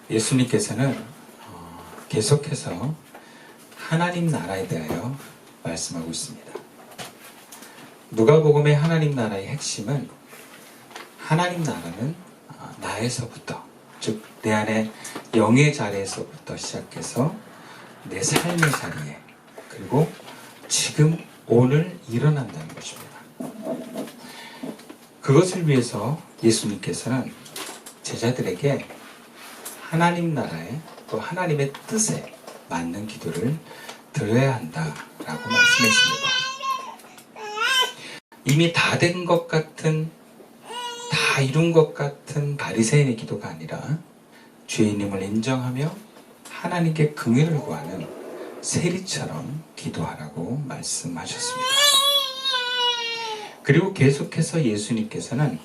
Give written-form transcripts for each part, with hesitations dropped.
예수님께서는 계속해서 하나님 나라에 대하여 말씀하고 있습니다. 누가복음의 하나님 나라의 핵심은 하나님 나라는 나에서부터, 즉 내 안에 영의 자리에서부터 시작해서 내 삶의 자리에, 그리고 지금 오늘 일어난다는 것입니다. 그것을 위해서 예수님께서는 제자들에게 하나님 나라에 또 하나님의 뜻에 맞는 기도를 드려야 한다라고 말씀했습니다. 이미 다 된 것 같은, 다 이룬 것 같은 바리새인의 기도가 아니라 죄인임을 인정하며 하나님께 긍휼을 구하는 세리처럼 기도하라고 말씀하셨습니다. 그리고 계속해서 예수님께서는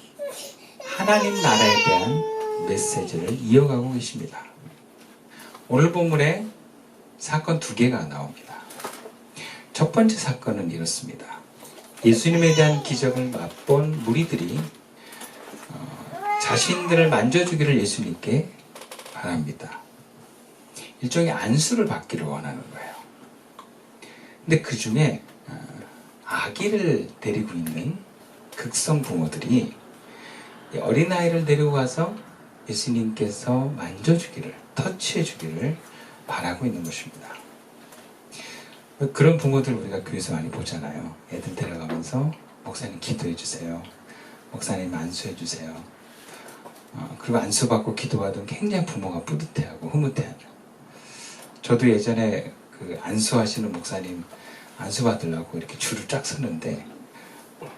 하나님 나라에 대한 메시지를 이어가고 계십니다. 오늘 본문에 사건 두 개가 나옵니다. 첫 번째 사건은 이렇습니다. 예수님에 대한 기적을 맛본 무리들이 자신들을 만져주기를 예수님께 바랍니다. 일종의 안수를 받기를 원하는 거예요. 근데 그 중에 아기를 데리고 있는 극성 부모들이 어린아이를 데리고 가서 예수님께서 만져주기를, 터치해주기를 바라고 있는 것입니다. 그런 부모들 우리가 교회에서 많이 보잖아요. 애들 데려가면서 목사님 기도해주세요. 목사님 안수해주세요. 그리고 안수받고 기도하던 굉장히 부모가 뿌듯해하고 흐뭇해하는. 저도 예전에 그 안수하시는 목사님 안수받으려고 이렇게 줄을 쫙 섰는데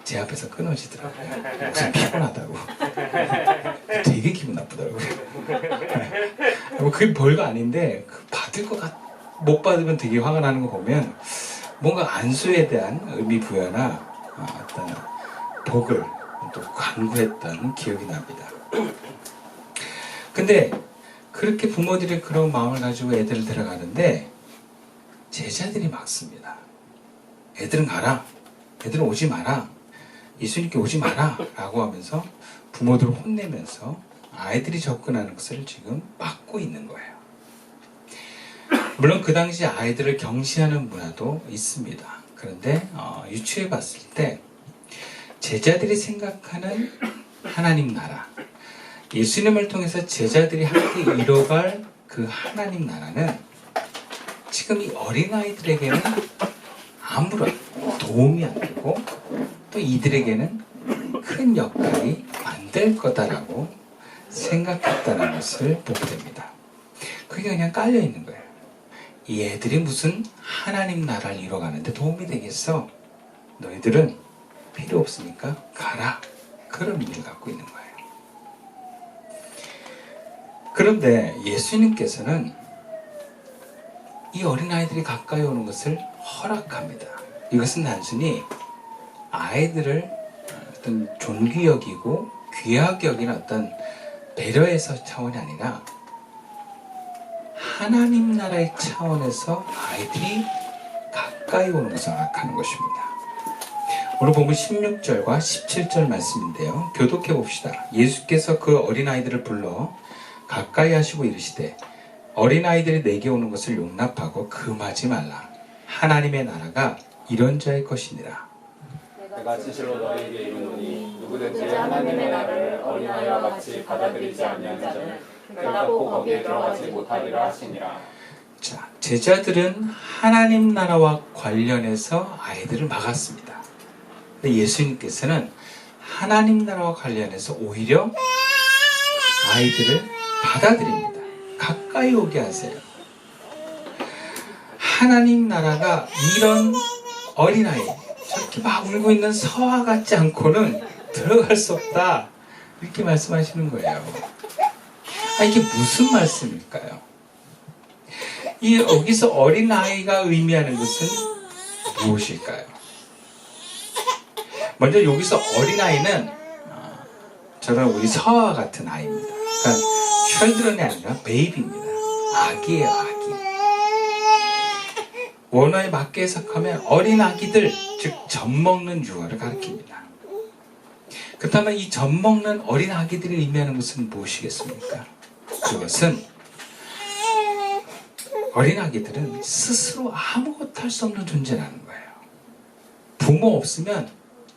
제 앞에서 끊어지더라고요. 목사님 피곤하다고. 되게 기분 나쁘더라고요. 그게 별거 아닌데 받을 것 못 받으면 되게 화가 나는 거 보면 뭔가 안수에 대한 의미 부여나 어떤 복을 또 간구했던 기억이 납니다. 근데 그렇게 부모들이 그런 마음을 가지고 애들을 데려가는데 제자들이 막습니다. 애들은 가라. 애들은 오지 마라. 예수님께 오지 마라. 라고 하면서 부모들을 혼내면서 아이들이 접근하는 것을 지금 막고 있는 거예요. 물론 그 당시 아이들을 경시하는 문화도 있습니다. 그런데 유추해 봤을 때 제자들이 생각하는 하나님 나라, 예수님을 통해서 제자들이 함께 이뤄갈 그 하나님 나라는 지금 이 어린아이들에게는 아무런 도움이 안 되고 또 이들에게는 큰 역할이 안 될 거다라고 생각했다는 것을 보게 됩니다. 그게 그냥 깔려 있는 거예요. 이 애들이 무슨 하나님 나라를 이뤄가는데 도움이 되겠어? 너희들은 필요 없으니까 가라. 그런 의미를 갖고 있는 거예요. 그런데 예수님께서는 이 어린아이들이 가까이 오는 것을 허락합니다. 이것은 단순히 아이들을 어떤 존귀 여기고 귀하게 여기는 어떤 배려에서 차원이 아니라 하나님 나라의 차원에서 아이들이 가까이 오는 것을 허락하는 것입니다. 오늘 보면 16절과 17절 말씀인데요. 교독해 봅시다. 예수께서 그 어린아이들을 불러 가까이 하시고 이르시되 어린아이들이 내게 오는 것을 용납하고 금하지 말라. 하나님의 나라가 이런 자의 것이니라. 내가 진실로 너희에게 이르노니 누구든지 하나님의 나라를 어린아이와 같이 받아들이지 아니한 자는 결코 거기에 들어가지 못하리라 하시니라. 자, 제자들은 하나님 나라와 관련해서 아이들을 막았습니다. 근데 예수님께서는 하나님 나라와 관련해서 오히려 아이들을 받아들입니다. 가까이 오게 하세요. 하나님 나라가 이런 어린아이, 저렇게 막 울고 있는 서아 같지 않고는 들어갈 수 없다. 이렇게 말씀하시는 거예요. 이게 무슨 말씀일까요? 여기서 어린아이가 의미하는 것은 무엇일까요? 먼저 여기서 어린아이는 저는 우리 서아 같은 아이입니다. 그러니까 children이 아니라 베이비입니다. 아기예요, 아기. 원어에 맞게 해석하면 어린 아기들, 즉 젖먹는 유아를 가리킵니다. 그렇다면 이 젖먹는 어린 아기들이 의미하는 것은 무엇이겠습니까? 그것은 어린아기들은 스스로 아무것도 할 수 없는 존재라는 거예요. 부모 없으면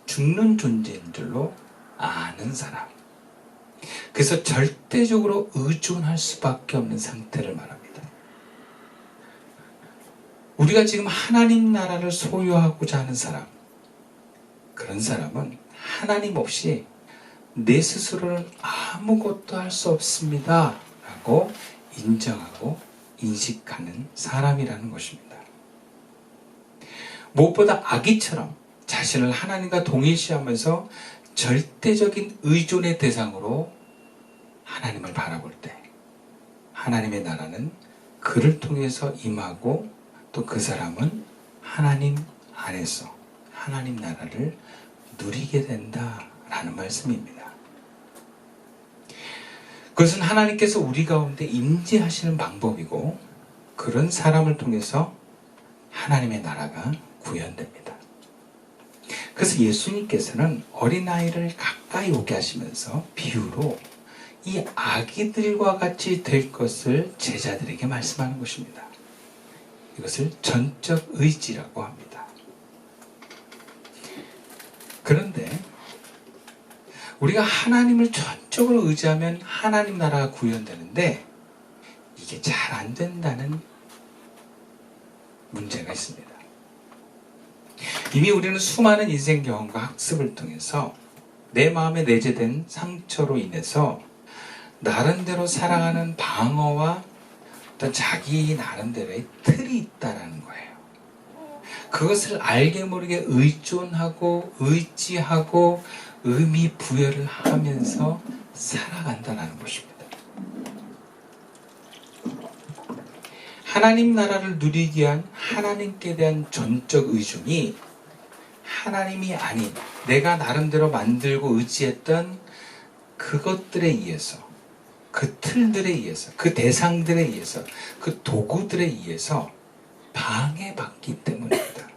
죽는 존재인 줄로 아는 사람. 그래서 절대적으로 의존할 수밖에 없는 상태를 말합니다. 우리가 지금 하나님 나라를 소유하고자 하는 사람, 그런 사람은 하나님 없이 내 스스로는 아무것도 할 수 없습니다 라고 인정하고 인식하는 사람이라는 것입니다. 무엇보다 아기처럼 자신을 하나님과 동일시하면서 절대적인 의존의 대상으로 하나님을 바라볼 때 하나님의 나라는 그를 통해서 임하고 또 그 사람은 하나님 안에서 하나님 나라를 누리게 된다라는 말씀입니다. 그것은 하나님께서 우리 가운데 임재하시는 방법이고 그런 사람을 통해서 하나님의 나라가 구현됩니다. 그래서 예수님께서는 어린아이를 가까이 오게 하시면서 비유로 이 아기들과 같이 될 것을 제자들에게 말씀하는 것입니다. 이것을 전적 의지라고 합니다. 그런데 우리가 하나님을 전적으로 의지하면 하나님 나라가 구현되는데 이게 잘 안 된다는 문제가 있습니다. 이미 우리는 수많은 인생 경험과 학습을 통해서 내 마음에 내재된 상처로 인해서 나름대로 살아가는 방어와 어떤 자기 나름대로의 틀이 있다라는 거예요. 그것을 알게 모르게 의존하고 의지하고 의미 부여를 하면서 살아간다는 것입니다. 하나님 나라를 누리기 위한 하나님께 대한 전적 의존이 하나님이 아닌 내가 나름대로 만들고 의지했던 그것들에 의해서 그 틀들에 의해서 그 대상들에 의해서 그 도구들에 의해서 방해받기 때문입니다.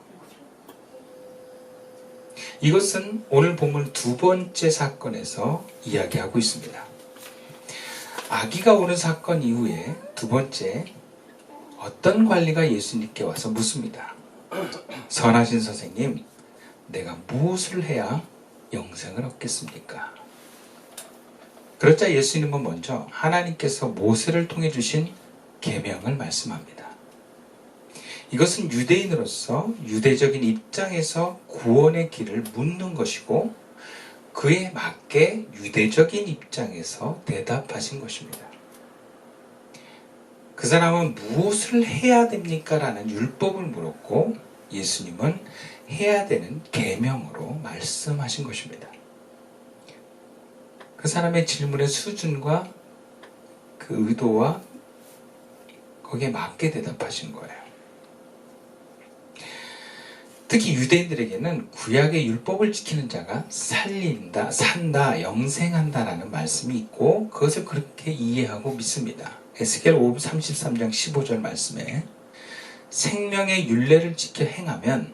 이것은 오늘 본문 두 번째 사건에서 이야기하고 있습니다. 아기가 오는 사건 이후에 두 번째 어떤 관리가 예수님께 와서 묻습니다. 선하신 선생님, 내가 무엇을 해야 영생을 얻겠습니까? 그러자 예수님은 먼저 하나님께서 모세를 통해 주신 계명을 말씀합니다. 이것은 유대인으로서 유대적인 입장에서 구원의 길을 묻는 것이고 그에 맞게 유대적인 입장에서 대답하신 것입니다. 그 사람은 무엇을 해야 됩니까? 라는 율법을 물었고 예수님은 해야 되는 계명으로 말씀하신 것입니다. 그 사람의 질문의 수준과 그 의도와 거기에 맞게 대답하신 거예요. 특히 유대인들에게는 구약의 율법을 지키는 자가 살린다, 산다, 영생한다라는 말씀이 있고 그것을 그렇게 이해하고 믿습니다. 에스겔 33장 15절 말씀에 생명의 율례를 지켜 행하면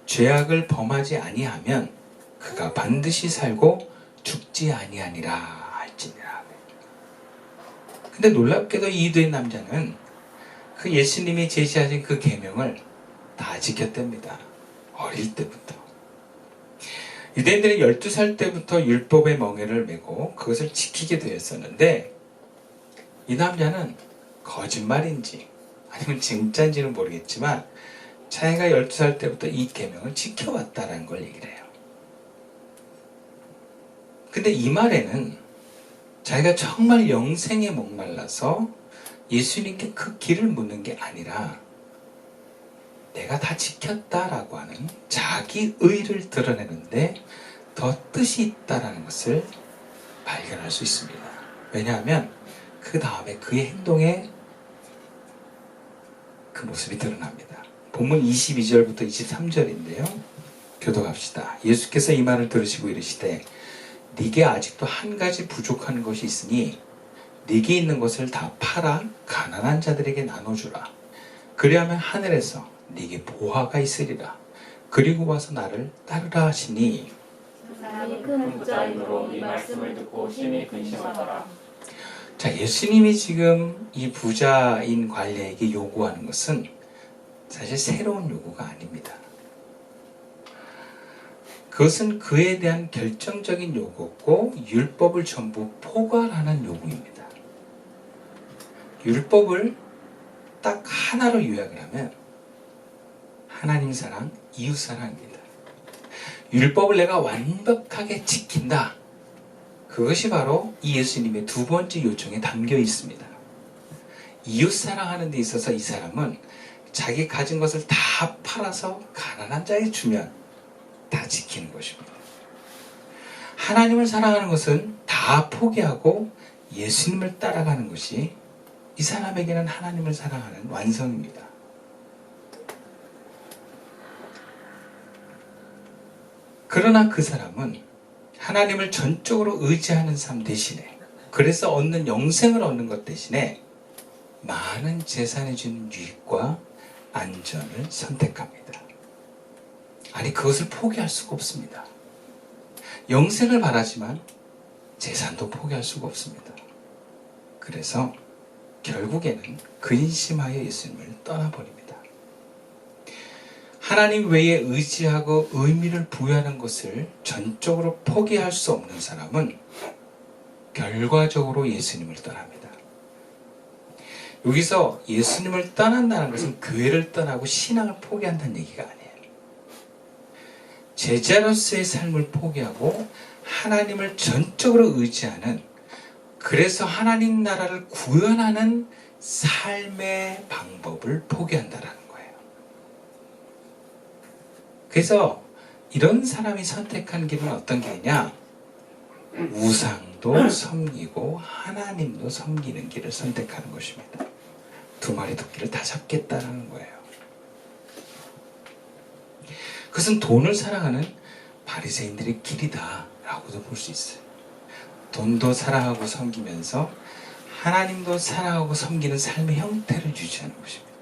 죄악을 범하지 아니하면 그가 반드시 살고 죽지 아니하니라 할지니라. 근데 놀랍게도 이 유대인 남자는 그 예수님이 제시하신 그 계명을 다 지켰답니다. 어릴 때부터. 유대인들은 12살 때부터 율법의 멍에를 메고 그것을 지키게 되었었는데 이 남자는 거짓말인지 아니면 진짜인지는 모르겠지만 자기가 12살 때부터 이 계명을 지켜왔다는 걸 얘기를 해요. 근데 이 말에는 자기가 정말 영생에 목말라서 예수님께 그 길을 묻는 게 아니라 내가 다 지켰다라고 하는 자기 의를 드러내는데 더 뜻이 있다라는 것을 발견할 수 있습니다. 왜냐하면 그 다음에 그의 행동에 그 모습이 드러납니다. 본문 22절부터 23절인데요. 교독합시다. 예수께서 이 말을 들으시고 이르시되 네게 아직도 한 가지 부족한 것이 있으니 네게 있는 것을 다 팔아 가난한 자들에게 나눠주라. 그리하면 하늘에서 네게 보화가 있으리라. 그리고 와서 나를 따르라 하시니 사람이 큰 부자인으로 이 말씀을 듣고 심히 근심하더라. 자, 예수님이 지금 이 부자인 관리에게 요구하는 것은 사실 새로운 요구가 아닙니다. 그것은 그에 대한 결정적인 요구고 율법을 전부 포괄하는 요구입니다. 율법을 딱 하나로 요약을 하면 하나님 사랑, 이웃 사랑입니다. 율법을 내가 완벽하게 지킨다. 그것이 바로 이 예수님의 두 번째 요청에 담겨 있습니다. 이웃 사랑하는 데 있어서 이 사람은 자기 가진 것을 다 팔아서 가난한 자에게 주면 다 지키는 것입니다. 하나님을 사랑하는 것은 다 포기하고 예수님을 따라가는 것이 이 사람에게는 하나님을 사랑하는 완성입니다. 그러나 그 사람은 하나님을 전적으로 의지하는 삶 대신에, 그래서 얻는 영생을 얻는 것 대신에 많은 재산이 주는 유익과 안전을 선택합니다. 아니, 그것을 포기할 수가 없습니다. 영생을 바라지만 재산도 포기할 수가 없습니다. 그래서 결국에는 근심하여 예수님을 떠나버립니다. 하나님 외에 의지하고 의미를 부여하는 것을 전적으로 포기할 수 없는 사람은 결과적으로 예수님을 떠납니다. 여기서 예수님을 떠난다는 것은 교회를 떠나고 신앙을 포기한다는 얘기가 아니에요. 제자로서의 삶을 포기하고 하나님을 전적으로 의지하는, 그래서 하나님 나라를 구현하는 삶의 방법을 포기한다라는 거예요. 그래서 이런 사람이 선택한 길은 어떤 길이냐? 우상도 섬기고 하나님도 섬기는 길을 선택하는 것입니다. 두 마리 토끼를 다 잡겠다는 거예요. 그것은 돈을 사랑하는 바리새인들의 길이다 라고도 볼 수 있어요. 돈도 사랑하고 섬기면서 하나님도 사랑하고 섬기는 삶의 형태를 유지하는 것입니다.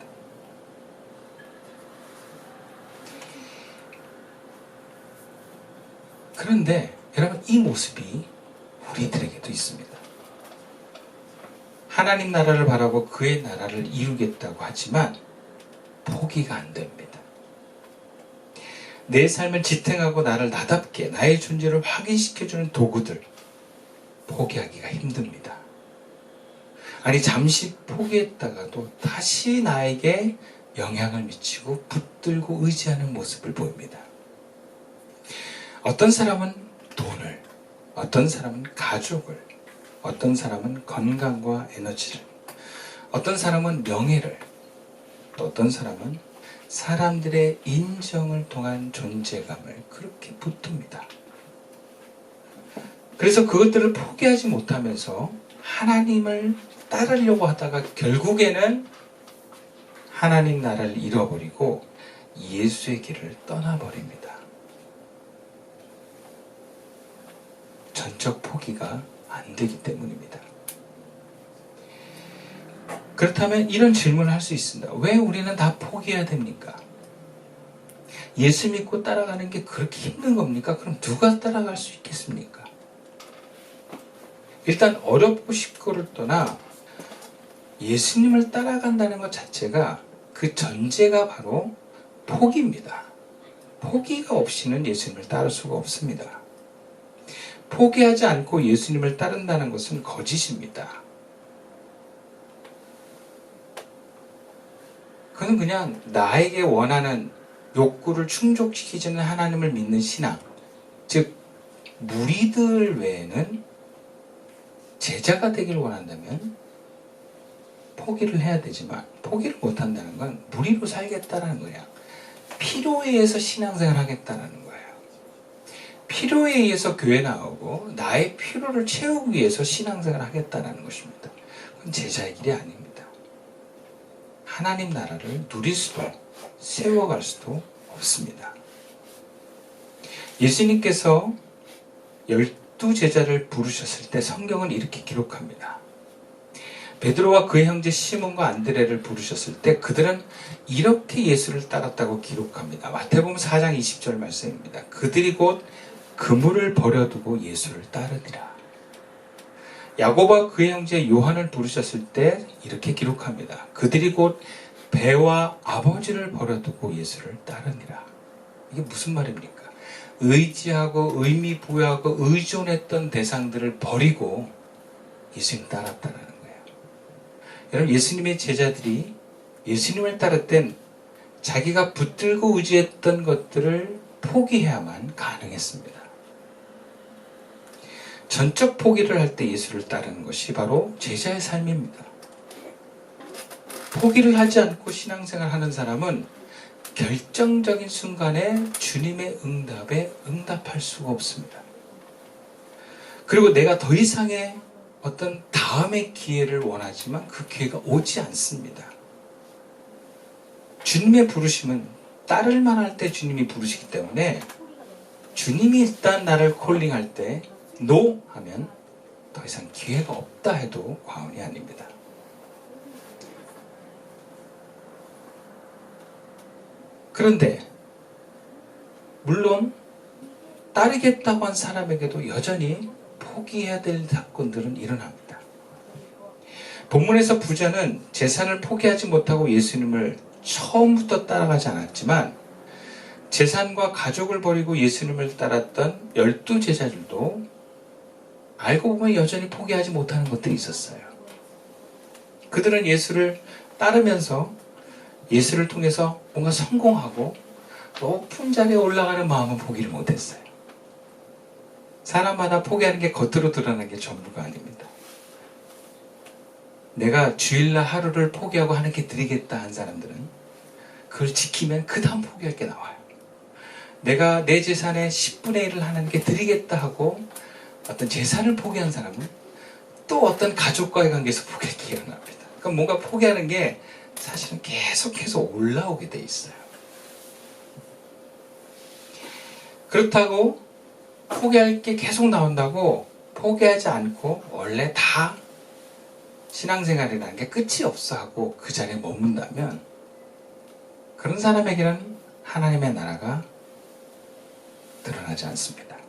그런데 여러분, 이 모습이 우리들에게도 있습니다. 하나님 나라를 바라고 그의 나라를 이루겠다고 하지만 포기가 안 됩니다. 내 삶을 지탱하고 나를 나답게 나의 존재를 확인시켜주는 도구들 포기하기가 힘듭니다. 아니, 잠시 포기했다가도 다시 나에게 영향을 미치고 붙들고 의지하는 모습을 보입니다. 어떤 사람은 돈을, 어떤 사람은 가족을, 어떤 사람은 건강과 에너지를, 어떤 사람은 명예를, 또 어떤 사람은 사람들의 인정을 통한 존재감을 그렇게 붙듭니다. 그래서 그것들을 포기하지 못하면서 하나님을 따르려고 하다가 결국에는 하나님 나라를 잃어버리고 예수의 길을 떠나버립니다. 전적 포기가 안 되기 때문입니다. 그렇다면 이런 질문을 할 수 있습니다. 왜 우리는 다 포기해야 됩니까? 예수 믿고 따라가는 게 그렇게 힘든 겁니까? 그럼 누가 따라갈 수 있겠습니까? 일단 어렵고 쉽고를 떠나 예수님을 따라간다는 것 자체가, 그 전제가 바로 포기입니다. 포기가 없이는 예수님을 따를 수가 없습니다. 포기하지 않고 예수님을 따른다는 것은 거짓입니다. 그건 그냥 나에게 원하는 욕구를 충족시키지는 하나님을 믿는 신앙, 즉 무리들 외에는 제자가 되길 원한다면 포기를 해야 되지만, 포기를 못한다는 건 무리로 살겠다라는 거야. 필요에 의해서 신앙생활 하겠다라는 거예요. 필요에 의해서 교회 나오고 나의 필요를 채우기 위해서 신앙생활 하겠다라는 것입니다. 그건 제자의 길이 아닙니다. 하나님 나라를 누릴 수도 세워갈 수도 없습니다. 예수님께서 12제자를 부르셨을 때 성경은 이렇게 기록합니다. 베드로와 그의 형제 시몬과 안드레를 부르셨을 때 그들은 이렇게 예수를 따랐다고 기록합니다. 마태복음 4장 20절 말씀입니다. 그들이 곧 그물을 버려두고 예수를 따르니라. 야고보와 그의 형제 요한을 부르셨을 때 이렇게 기록합니다. 그들이 곧 배와 아버지를 버려두고 예수를 따르니라. 이게 무슨 말입니까? 의지하고 의미 부여하고 의존했던 대상들을 버리고 예수님 따랐다는 거예요. 여러분, 예수님의 제자들이 예수님을 따를 땐 자기가 붙들고 의지했던 것들을 포기해야만 가능했습니다. 전적 포기를 할 때 예수를 따르는 것이 바로 제자의 삶입니다. 포기를 하지 않고 신앙생활 하는 사람은 결정적인 순간에 주님의 응답에 응답할 수가 없습니다. 그리고 내가 더 이상의 어떤 다음의 기회를 원하지만 그 기회가 오지 않습니다. 주님의 부르심은 따를 만할 때 주님이 부르시기 때문에 주님이 일단 나를 콜링할 때 노 하면 더 이상 기회가 없다 해도 과언이 아닙니다. 그런데 물론 따르겠다고 한 사람에게도 여전히 포기해야 될 사건들은 일어납니다. 본문에서 부자는 재산을 포기하지 못하고 예수님을 처음부터 따라가지 않았지만 재산과 가족을 버리고 예수님을 따랐던 12제자들도 알고 보면 여전히 포기하지 못하는 것들이 있었어요. 그들은 예수를 따르면서 예수를 통해서 뭔가 성공하고 높은 자리에 올라가는 마음은 포기를 못했어요. 사람마다 포기하는 게 겉으로 드러나는 게 전부가 아닙니다. 내가 주일날 하루를 포기하고 하나님께 드리겠다 한 사람들은 그걸 지키면 그 다음 포기할 게 나와요. 내가 내 재산의 10분의 1을 하나님께 드리겠다 하고 어떤 재산을 포기한 사람은 또 어떤 가족과의 관계에서 포기할 게 일어납니다. 그러니까 뭔가 포기하는 게 사실은 계속해서 올라오게 돼 있어요. 그렇다고 포기할 게 계속 나온다고 포기하지 않고 원래 다 신앙생활이라는 게 끝이 없어 하고 그 자리에 머문다면 그런 사람에게는 하나님의 나라가 드러나지 않습니다.